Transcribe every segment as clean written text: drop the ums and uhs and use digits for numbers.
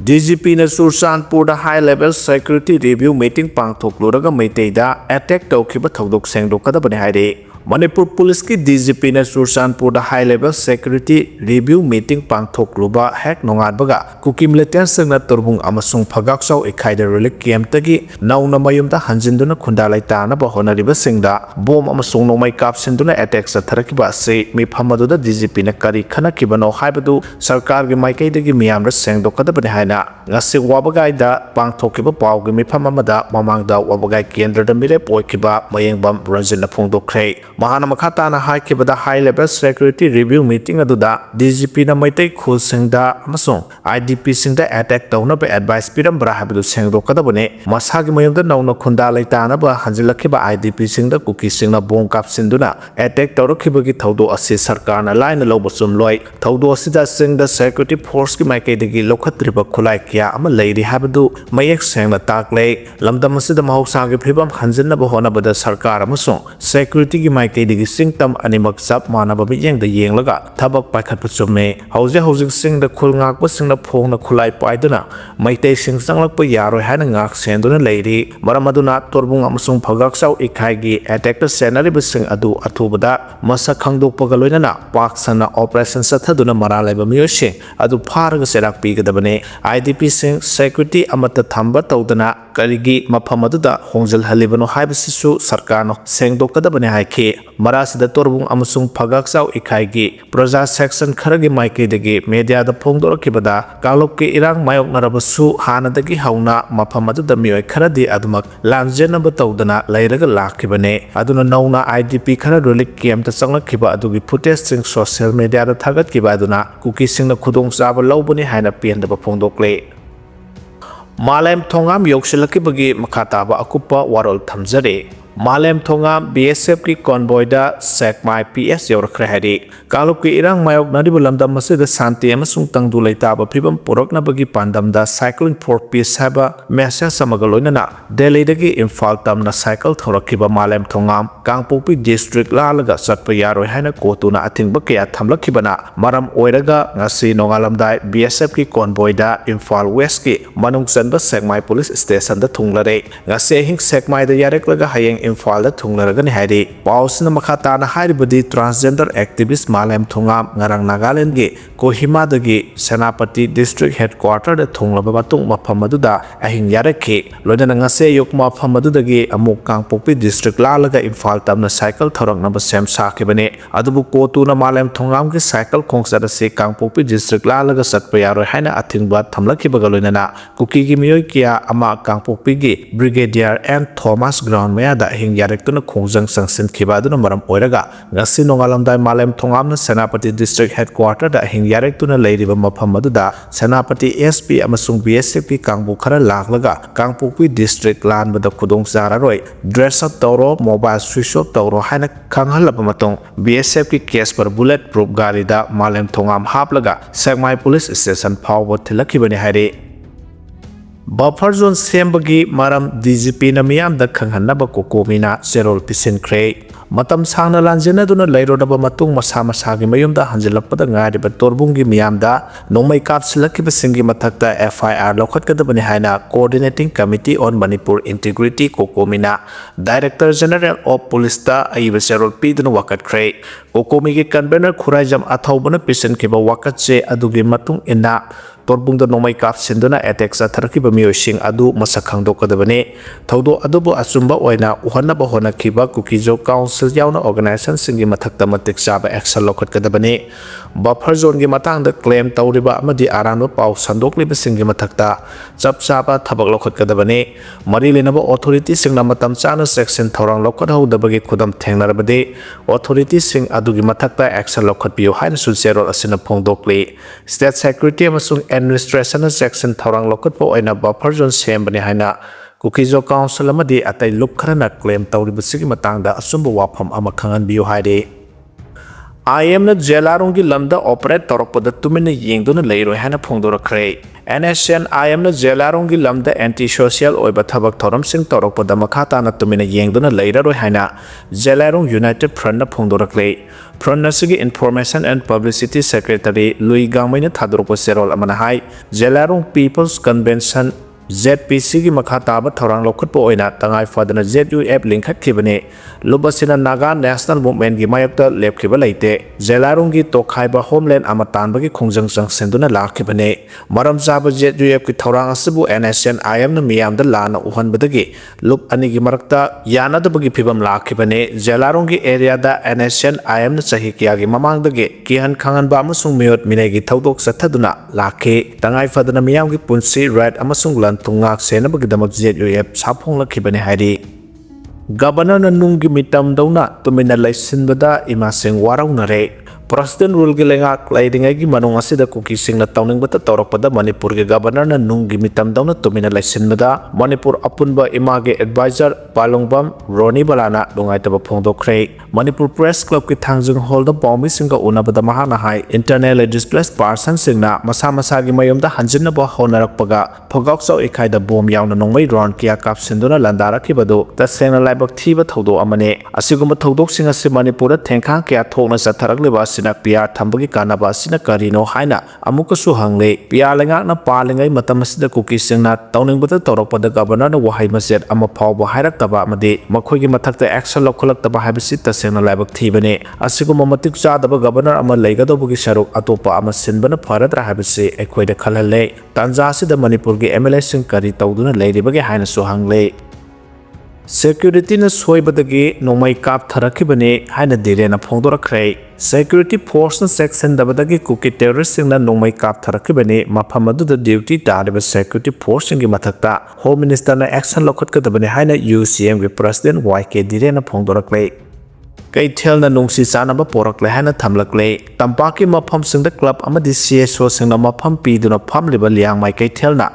DGP na Churachandpurda high level security review meeting pangthokluraga maitayda attack tawkhiba thodok sengdokadabani hairi. Manipur Police ki DGP na Churachandpurda high level security review meeting pangthokluba hek nongadbaga Kuki militant sengna torbung amasung phagaksaw ikhaida relic camp tagi nauna mayumda hanjinduna khundalai tanaba honariba singda bom amasung nomai kapsinduna attack sa tharakiba se mifhamaduda DGP na kari khanakibano haibadu sarkar gi maikaidagi miyamra sengdokadabani haina ngasi wabagai da pangthokiba pawgi mifhamamada mamangda wabagai kendra mirep oikiba mayengbam ranjina phongdokre Mahana Makhatana Haikibada high level security review meeting aduda DGP na maitai khul singda amasung IDP singda attack tawna ba advice piram brahabdu sengdo kadabone masagi mayumda nauna khunda laitana ba hanjilakhiba IDP singda Kuki singna bom kap sinduna attack tawrakhibagi thawdo asi sarkar na line loba sumloi thawdo asida singda security force ki maikai dagi lokhatriba khulai kya ama leiri habdu mayek sengna taklei lamdam asida mahosagi phibam hanjinna ba hona bada sarkar amasung security ki maikaidagi singtam animak sap manaba miyengda yenglaga thabak paikhatpa chumme hauji singda khul ngakpa singna phongna khulai paiduna maitai sing sanglakpa yaroi hana ngak senduna leiri maramaduna torbung amasung phagaksaw ikhaigi attack ta senariba sing adu athubada masa khangdokpaga loinana paksana operation sathaduna maralaiba miyose adu pharaga serak pigadabane IDP sing security amata thamba tawdana karigi maphamadada hongjal halibano haibasisu sarkarno sengdokadabane haike Marasida torbung amasung phagaksaw ikhaigi praja section kharagi maikaidagi media da phongdorakibada kalokki irang mayok narabasu hanadagi hauna maphamadada miyoi kharadi adumak lanjenaba tawdana leiraga lakhibane aduna nauna IDP khara relic camp ta changlakhiba adugi footage sing social media da thagatkiba aduna Kuki singna khudong chaba lawbani haina pendaba phongdokle Malem thongam yoksilakibagi makhataba akupa warol thamjare Malem Thongam BSF ki convoy da Sekmai PS yorakre hari kaluk ki irang mayok nadibu lamdam masida santi amasung tangdu laitaba pribam porokna bagi pandam da cycling for peace haba message samagaloinana Delhi dagi Imphal tamna cycle thorakiba Malem Thongam Kangpokpi district lalaga satpa yaroi haina kotuna athingba kaya thamlakibana maram oiraga ngasi nongalamdai BSF ki convoy da Imphal West ki manung chanba Sekmai police station da thunglare ngasi hing Sekmai da yareklaga hayeng Imphal da thunglaragani hairi pausina makhatana hairibadi transgender activist Malem Thongam ngarang Nagaland gi Kohima dagi Senapati district headquarter da thunglaba batung maphamadda ahing yarakhi loinana ngase yok maphamadagi amuk Kangpokpi district lalaga Imphal tamna cycle thorang namba sem sakibane adubu kotuna Malem Thongam gi cycle khongsada se Kangpokpi district lalaga satpa yaroi haina athingba thamlakibaga loinana Kuki gi miyoi kia ama Kangpokpi gi brigadier and Thomas ground maya da hing yarektuna khongjang sangsin khibaduna maram oiraga ngasi nongalamdai Malem Thongamna Senapati district headquarter da hing yarektuna leiriba maphamadda Senapati SP amasung BSF ki kangbu khara laklaga Kangpokpi district lanbada khudong zararoi dress up tawro mobile switch off tawro haina khanghalaba matong BSF ki case par bullet proof gari da Malem Thongam haplaga Sekmai police station phawba thilakibani hairi Buffer zone sembagi maram DGP na miyam da khanghanaba kokomina zerol pisinkhre matam sangna lanjena duna leirodaba matung masa-masagi mayumda hanjilakpada ngariba torbungi miyamda nongmai kapsilakiba singi mathakta FIR lokhatkadabani haina Coordinating Committee on Manipur Integrity kokomina Director General of Police da aiba zerol piduna wakatkre kokomi gi convener khuraijam athaubana pisinkiba wakatse adugi matung ina torbungda nomai kap senduna attack sa tharakiba miyosing adu masakhangdokadabane thawdo adubu asumba oina uhanaba honakhiba Kukijo Council yauna organization singi mathakta matik chaba action lokhatkadabane buffer zone gi matangda claim tawriba amadi aranba paw sandokliba singi mathakta chap chaba thabak lokhatkadabane mari lenaba authority singna matam chana section thorang lokhathodabagi khudam thengnarabade authority sing adugi mathakta action lokhatpiyo haina sulserol asina phongdokli state secretary amasung administration section thorang lokatpo oina buffer zone sembani haina Kukijo Council amadi atai lukharana claim tawribasigi matangda asumba wafam ama khangan biyo haire IM na Jelarong gi lamda operate torokpada tumina yengduna leiroi hana phongdorakre. NSCN IM na Jelarong gi lamda anti-social oiba thabak thoramsing torokpada makhata na tumina yengduna leiroi hana Jelarong United Front na phongdorakle. Front nasigi Information and Publicity Secretary Lui Gangmai na thadorokpa serol amana hai Jelarong People's Convention ZPC gi makhataba thorang lokhatpo oina tangai fadana ZUF linkhat khibane lubasina Naga National Movement gi mayakta lepkhiba leite Jelarong gi tokhaiba homeland amatan bagi khongjang sang senduna lakhibane maram jaba ZUF gi thorang asibu NSCN IM na miyam da lana uhanbadagi lup ani gi marakta yanada bagi phibam lakhibane Jelarong gi area da NSCN IM na sahi kya gi mamang dagi kihan khangan ba amasung miyot minai gi thodok sathaduna lakhe tangai fadana miyam gi punsi right amasung tungak sena bagdamak ZUF saphong lakhibane hairi governor na nunggi mitam dauna tumina laisinbada imaseng waraunare President rule gi lengak laidingai gi manung asida Kuki singna tauningbata tawrakpada Manipur gi governor na nunggi mitam dauna tumina laisinbada Manipur apunba image advisor Palongbam Roni Balana lungaitaba phongdokre Manipur Press Club ki thangjung hall da bombi singa unabada mahana hai internally displaced person singna masa masa gi mayomda hanjinna ba honarakpaga phogauksau ikhaida bom yauna nongmai round kia kapsinduna landarakibadu tasengna laibak thiba thodo amane asiguma thodok singa se Manipur da thengkhang kya thokna satharakliba sina pia thambagi kanaba sina karino haina amukasu hangle pia lengak na palingai matam asida Kuki singna tauningbata tawrakpada governor na wahai maset ama phawba hairakaba amade makhoigi mathakta action lokholakta haibasi tasengna laibak thibane asiguma matik chadaba governor ama leigadobugi saruk atopa ama sinbana pharadra haibasi ekhoida khalhalle tanja asida Manipur gi MLA sing kari tawduna leiribagi haina su hangle Security na soibadagi nomai kap tharakibane haina direna phongdorakre Security Force na section dabadagi Kuki terrorist singna nomai kap tharakibane maphamadu da duty tariba Security Force singi mathakta Home Minister na action lokhatkadabane haina UCM gi President YK direna phongdorakle Kaithel na nungsi sanaba porakle haina thamlakle tampaki mapham singda club amadi CSO singna mapham piduna phamliba liangmai kaithel na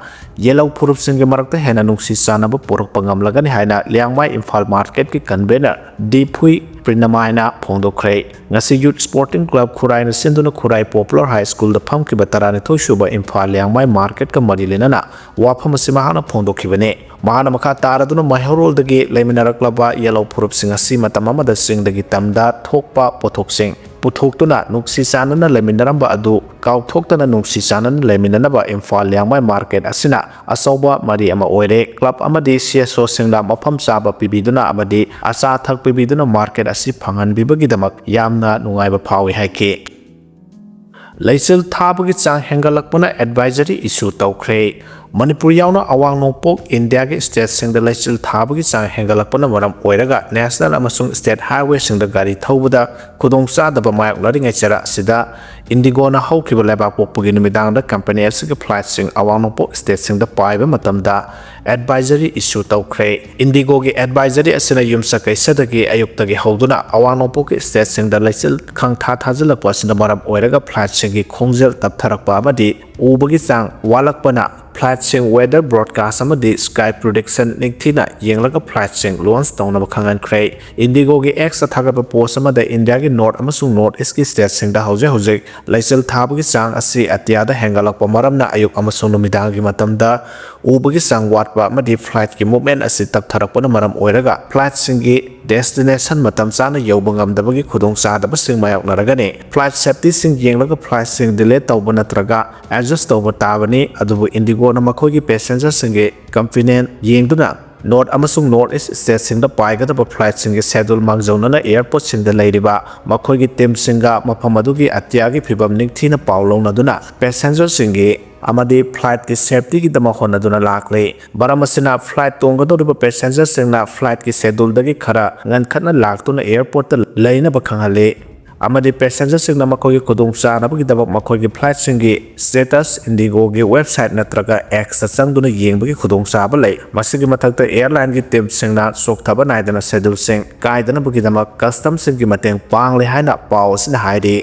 yellow phurup singe marakta hena nungsi sanaba porak pangamlagani haina liangmai Imphal market ki convener Diphui Prinamaina phongdokre ngasi youth sporting club Khurai na sinduna Khurai Popular High School da phamkiba tarani thoisuba Imphal liangmai market ka marilena wafam simahana phongdokhibane mahana makha taraduna mahorol dagi leiminaraklaba yellow phurup singasi matamamada singdagi tamda thokpa pothoksing puthoktuna nungsi sanana leiminaramba adu kauthokta nungsi sanana leiminanaba Imphal liangmai market asina asauba mari ama oire club amadi CSO singla mafam chaba pibiduna amadi asa thak pibiduna market asi phangan bibagidamak yamna nungaiba phawi haike Laisel thabagi chang hengalakpana advisory issue tawkhre Manipur yauna awang nongpok India ge state singda laisel thabagi chang hengalakpana maram oiraga national amasung state highway singda gari thawbada khudongcha daba mayak laringai chara sida Indigo na hawkiba lebak pokpugi numidangda company asige flight sing awang nongpok state singda paiba matamda advisory issue tawkhre Indigo ge advisory asina yumsa kaisadagi ayuktagi hawduna awang nongpok state singda laisel khangtha thajalakpa asina maram oiraga flight singi khongjel taptharakpa amadi ubagi chang walakpana flight sing weather broadcast amadi sky prediction ningthina yenglaga flight sing launch tawnaba khangan khrei Indigo ge ex athagaba post amada India ge north amasung north east ki state singda hauze laisel thabagi chang asi atiada hengalakpa maramna ayuk amasung numidang gi matamda ubagi chang watpa amadi flight ki movement asi taptharakpana maram oiraga flight sing gi destination matam chana yobangam-dabagi khudongchadaba sing mayoknaragane flight safety sing yenglaga flight sing delay tawba natraga adjust tawba tabani adubu Indigo na makhogi passenger singe convenient yengduna North amasung North East state singda paigadaba flight singe schedule mangjawnana airport singda leiriba makhogi team singa mafamadugi atyagi phibam ningthina paulonaduna passenger singe amadi flight ki safety ki dama honaduna lakle baramasina flight tonggadoriba passenger singna flight ki schedule dagi khara ngankhatna laktuna airport ta leina bakhanghale amadi passenger singna makhogi khudongcha nabagi daba makhogi flight singi status Indigo gi website natraga X changduna yengbagi khudongcha ba lei masigi mathakta airline gi team singna sokthaba naidana schedule sing kaidana bagi dama custom singi mateng pangle haina paw sina hairi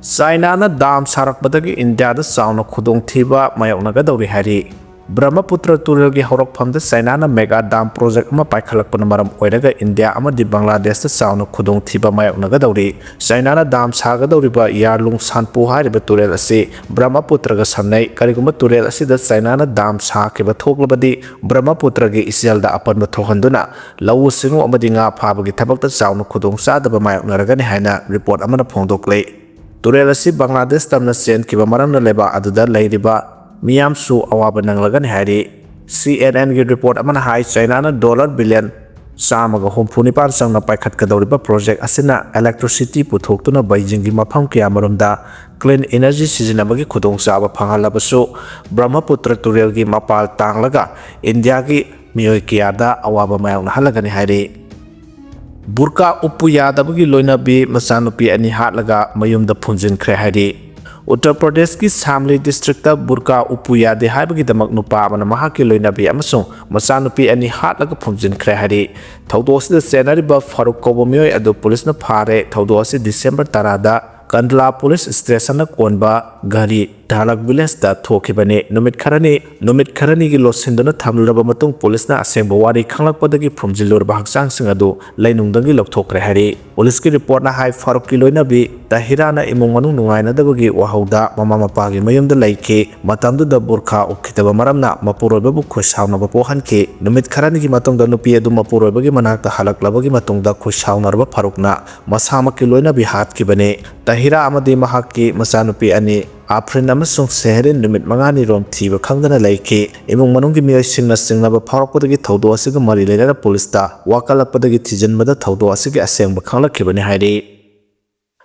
China na dam sarakbadagi India da sauna khudong thiba mayoknaga dawri hari Brahmaputra Turelgi Horokpam China na mega dam project ama paikhalakpana maram oiraga India amadi Bangladesh ta sauna khudong thiba mayoknaga dawri China na dam sagadawriba yarlung sanpu hairiba turel ase Brahmaputra ga samnai kariguma turel asida China na dam sakiba thoklabadi Brahmaputra gi isyalda apanba thohanduna lawu singu amadi nga phabagi thabakta sauna khudong sadaba mayoknaraga ni haina report amana phongdoklei turel asi Bangladesh tamna sen kiba maramna leba aduda leiriba miyam su awaba nanglagan hairi CNN gi report amana hai China na dollar billion samaga homphunipan sangna paikhat kadawriba project asina electricity puthoktuna Beijing gi mafam kya marumda clean energy sizinabagi khudong saba phangalabasu Brahmaputra turel gi mapal tanglaga India gi miyoi kiyada awaba mayang halagani hairi burka upu yadabagi loinabi masanupi ani hatlaga mayumda phunjin khre hairi Uttar Pradesh ki Samli district ta burka upu yade haibagi damak nupa amana mahaki loinabi amasung masanupi ani hatlaga phumjin khre hari thaudosi da senariba Faruk Kobomiyoi adu police na phare thaudosi December 10 da Kandla police station na konba gari Dalak village da thokibane numit kharani gi losindana thamluraba matung police na asengba wari khanglakpadagi phumjilur bahaksang singadu lainungdangi lokthokre hari police ki report na hai Faruk ki loinabi tahirana imung manung nungaina dabagi wahauda mama mapagi mayumda laike matamdu da burkha ukhitaba maramna mapuroiba bu khushauna ba pohanke numit kharani gi matungda nupi adu mapuroiba gi manakta halaklabagi matungda khushaunarba Farukna masama ki loinabi hat ki bane tahira amadi mahakki masanupi ani Afrin amasung seherin numit mangani rom thiba khangdana laike imung manung gi miyoi singna singnaba pharakpadagi thaudo asiga mari leina police ta wakalakpadagi thijanmada thaudo asigi asengba khanglakhibani hairi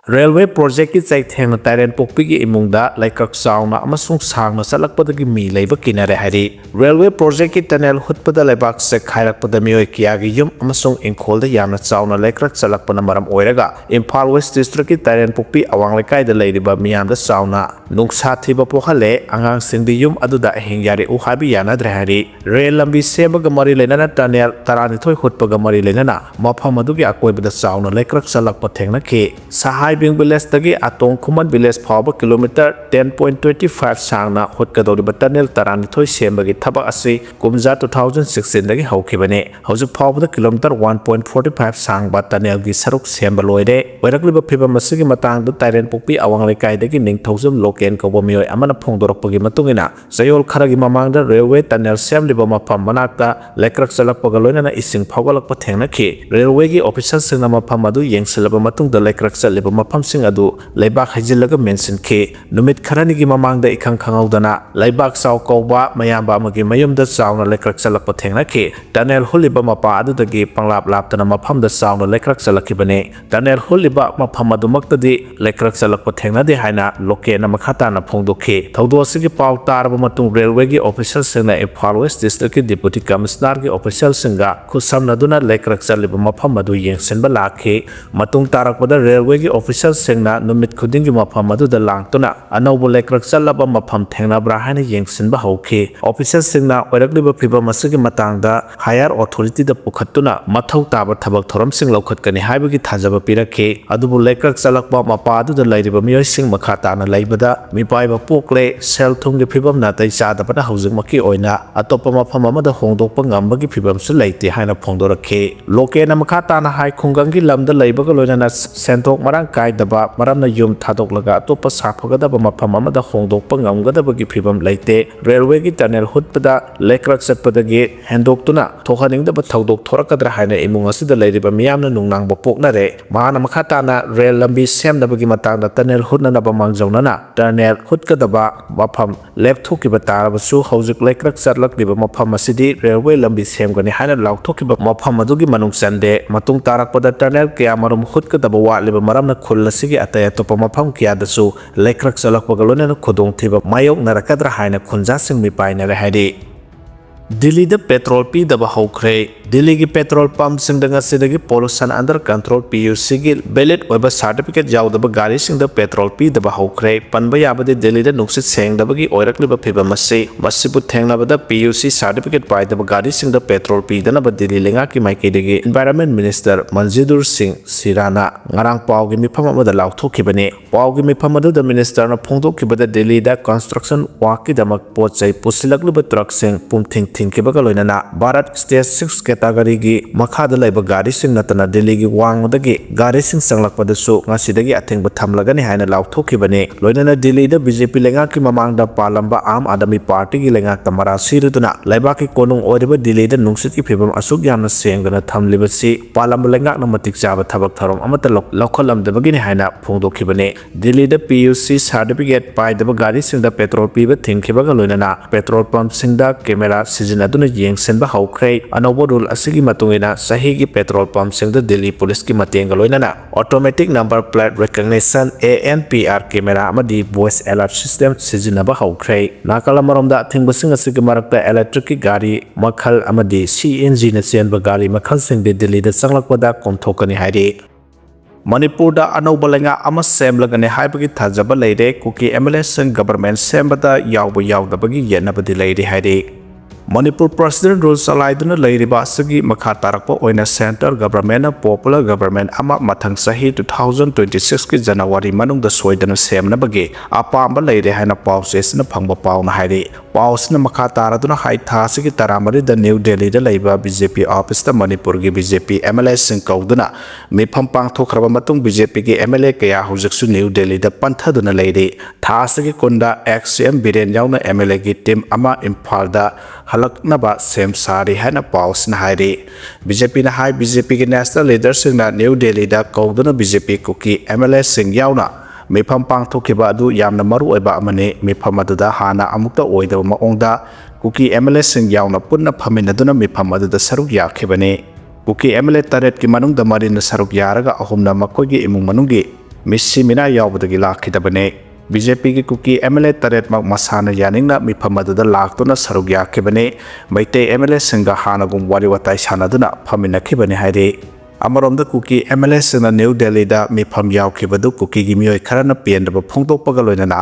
Railway project ki chaitheng taren pokpi gi imungda laikak sauna amasung sangna salakpadagi mi leiba kinare hairi railway project ki tunnel hutpada lebak se khairakpada miyoi kiyagi yum amasung ingkholda yamna chauna laikrak salakpana maram oiraga Imphal West district ki taren pokpi awang lekai da leiriba miyamda sauna nungsa thiba pokhale angang singdi yum aduda hingyari u habi Yanadre hari rail lambi semaga mari leinana tunnel tarani thoi hutpaga mari leinana mafam adugi akoibada sauna laikrak salakpa thengna ke sahai Bing village tagi atong kuman village phaba kilometer 10.25 sangna hotkadoriba tunnel tarani thoi sembagi thabak ase kumja 2016 dagi haukibane hauju phaba kilometer 1.45 sangba tunnel gi saruk semba loire oirakliba phiba masigi matang du tairen pokpi awang lekai dagi ningthaujum loken kobo miyoi amana phongdorakpagi matungina sayol kharagi mamangda railway tunnel semliba mafam manakta lekrak salakpaga loinana ising phogalakpa thengna ki railway gi official singna mafam adu yengsilaba matungda lekrak saliba mafamsing adu leibak hajilaga mention ke numit kharani gi mamangda ikhang khangaudana leibak saw kawba mayamba amagi mayumda sawna lekrak salakpa thengna ke tunnel huliba mapa adu dagi panglap laptana mafamda sawna lekrak salakibane tunnel huliba mafam adu maktadi lekrak salakpa thengna de haina loke na makhata na phongdokhe thaudo asigi paw tarba matung railway gi official singna Imphal West district ki deputy commissioner gi official singa khusamna duna lekrak saliba mafam adu yengsenba lakhe matung tarakpada railway gi official sengna numit khudingi mafam adu da langtuna Anouba lekrak salaba mafam thengna bra haina yengsinba hauke official sengna oirakliba phiba masigi matangda higher authority da pukhatuna mathau taba thabak thoram sing lokhatkani haibagi thajaba pirakhe adubu lekrak salakba mapa adu da lairiba miyoi sing makhata na laibada mipaiba pokle sel thung gi phibam na tai chada bada housing maki oina atopa mafam amada hongdokpa ngambagi phibam su laite haina phongdorakhe loke na makhata na hai khungangi lamda laibaga loina sentok marang kai daba maramna yum thadok laga atopa saphagada mafam amada hongdokpa ngamgadabagi phibam laite railway gi tunnel hutpada lekrak satpadagi hendoktuna thohaningdaba thaudok thorakadra haina imung asida lairiba miyamna nungnangba poknare mahana makhatana rail lambi semnabagi matangda tunnel hutnanaba mangjawnana tunnel hutkadaba mafam lepthokiba tarabasu hojik lekrak satlakliba mafam asidi railway lambi semgani haina lauthokiba mafam adugi manung chande matung tarakpada tunnel kya marum hutkadaba watliba maramna khulasigi atay atopa mafam kya dasu lekrak salakpaga loina khudong thiba mayok narakadra haina khunja sing mi painare hairi Delhi the petrol P the Bahokre, Delhi ki petrol pump sing the Sidagi pollution under control PUC gil, Bellet Weber certificate Jaw the Bagaris in the petrol P the Bahokre, Panbayaba the Delhi the Nuxit saying the Bagi Oracle Piba Masi, Masipu Tangaba the PUC certificate by the Bagaris in the petrol P the Naba Delhi Lingaki Maikidigi, Environment Minister Manjidur Singh Sirana, Narang Pau Gimi Pama the Lauto Kibane, Pau Gimi Pamadu the Minister of Ponto Kiba Delhi the construction Waki the Makpot say Pusilakluba truck sing Pumting. Thinkibagaloinana Bharat State 6 category gi makhada laiba gari sing natana Delhi gi wangdagi gari sing sanglakpadasu ngasidagi athengba thamlagani haina lauthokibane loinana Delhi da BJP lenga ki mamangda palamba Aam Adami Party gi lenga tamara siriduna laiba ki konung oriba Delhi da nungsit ki phibam asuk yamna sengdana thamlibasi palamba lenga na matik chaba thabak tharom amata lokholam dabagi ni haina phongdokibane Delhi da PUC certificate pai da gari sing da petrol piba thinkibagaloinana petrol pump sing da camera Aduna Yeng Senba Haukre, Anouba rule Asigi Matungina, Sahigi petrol pump sing the Delhi Police ki Matengaloinana, automatic number plate recognition ANPR camera Amadi voice alert system Sizinaba Haukre, Nakalamarom da Tingbasing Asigamaraka electric gari, Makal Amadi, CNG Nasian Bagari, Makal sing the Delhi the Sanglakpada Komtokani Hairi. Manipur da Anouba lenga ama semlagane haibagi thajaba leire Kuki MLS and government sembada yawda bagi yenabadi leire hairi. Manipur President rules alaiduna leiriba asagi makha tarakpa oina center government popular government ama mathang sahi 2026 ki January manung da soidana semna bagi apamba leire haina pauses na phangba paw na hairi paus na makha taraduna hai thasigi taramari da New Delhi da leiba BJP office da Manipur gi BJP MLA sing kauduna mifam pangthokraba matung BJP gi MLA kaya hujiksu New Delhi da panthaduna leire thasigi konda XCM Biren yauna MLA gi team ama Imphal da Halaknaba Sem Sari Hana Paus na Hairi. BJP na Hai BJP ki national leadership na New Delhi da Kauduna BJP Kuki MLS Singh Yauna. Mifam Pangthokiba adu yamna maru eba amane mifam aduda hana amukta oidaba maongda Kuki MLS Singh Yauna punna phaminaduna mifam aduda saruk yakhibane. Kuki MLA taret ki manung da marin saruk yaraga ahumna makogi imung manungi Missi Mina yawbadagi lakhidabane. BJP की cookie MLA तरेट मक मसाना यानिंगना मिफमदुदा लाक्तुना Serug याखिबने मैते MLA सिंगा हानागुम वारी वताई सानादुना फमिनखिबने हाइरे अमरोमदा cookie MLA सिंगा new Delhi दा मिफम यावखिबदु cookie गी मियोय Kharna पेनदब फोंदोकपगा लोइनाना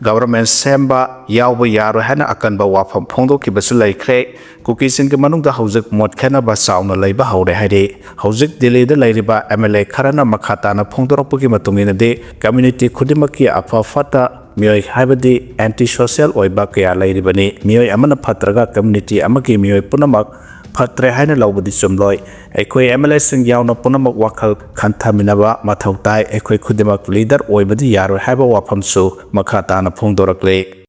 government Semba यावबो यारो हाना अकनबा वाफम फोंदोखिबसु लैख्रे cookie सिंगे मनुंगदा हौजिक मोटखेनाबा साउना लैबा हौरे हाइरे हौजिक दिल्ली दा लैरिबा MLA खरना मखाताना फोंदोरपगी मतुंगिनदे कम्युनिटी खुदिमकी अफाफता मियोय हाइबदि एंटी सोशल ओइबा कया लैरिबनि मियोय अमना फत्रगा कम्युनिटी अमकी मियोय पुनमक फत्रे हाइना लौबदि चुमलोय एखोय MLA सिंग यावना पुनमक वाखल खन्थामिनबा मथौताय एखोय खुदिमक लीडर ओइबदि यारो हाइबा वाफमसु मखाताना फोंदोरकले